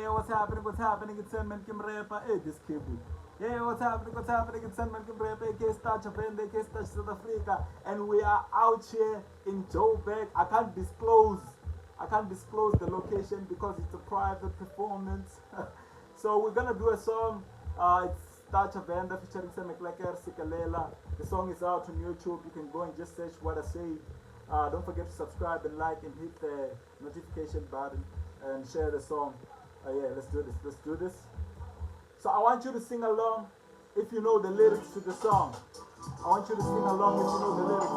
Yeah, what's happening? What's happening? It's Sandman Kim Repa. Hey, this cable. Yeah, what's happening? What's happening? It's Sandman Kim Repa. Tsha Venda, South Africa. And we are out here in Joburg. I can't disclose the location because it's a private performance. So we're gonna do a song. It's Tsha Venda featuring Semeklaker Sikalela. The song is out on YouTube. You can go and just search what I say. Don't forget to subscribe and like and hit the notification button and share the song. Yeah, let's do this. So I want you to sing along if you know the lyrics to the song. I want you to sing along if you know the lyrics.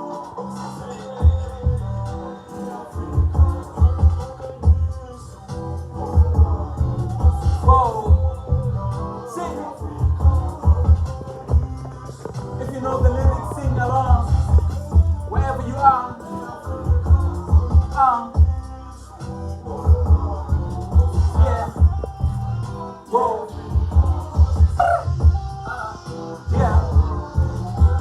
Whoa, sing it. If you know the lyrics, sing along. Wherever you are. Yeah. Whoa. Yeah.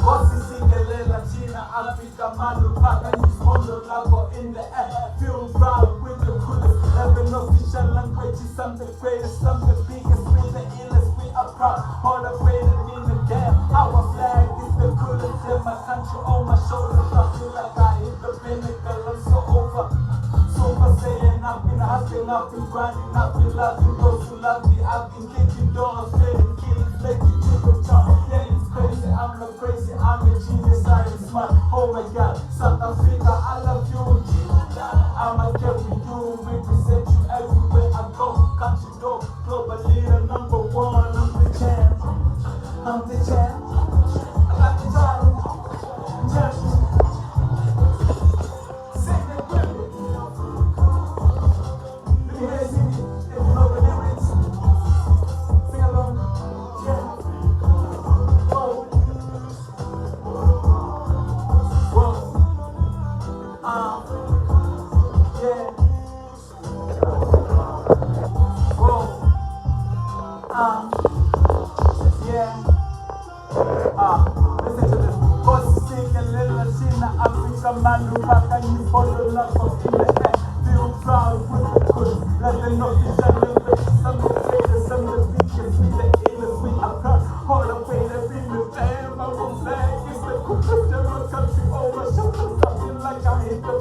Bossy Singalela, China, Africa, Malupaka, Nismondo, Lago in the air. Feel proud with the coolest. Having official language is something greatest, something biggest, with the illest. We are proud, all the way in the game. Our flag is the coolest in my country, on my shoulders. I feel like I hit the pinnacle, I'm so over. Super saying I've been hustling, I've been grinding, I've been loving those who love me. I've been kicking doors, failing, killing, making to the top. Yeah, it's crazy, I'm not crazy, I'm a genius, I am smart. Oh my God, South Africa, I love you. I'm a carry you, represent you everywhere I go. Country dog, global leader, number one. I'm the champ, I'm the champ. I got the champ. Listen to this. Bossy Singalela, China, Africa, Malupaka, Nismondo, Lago in the air. Feel proud with the good. Let them know you shall live it. Some of the greatest, some of the biggest, we the illest, we are proud. All the way to be the fam, our flag is the coolest in my country. Oh, my shoulders, I feel like I hit the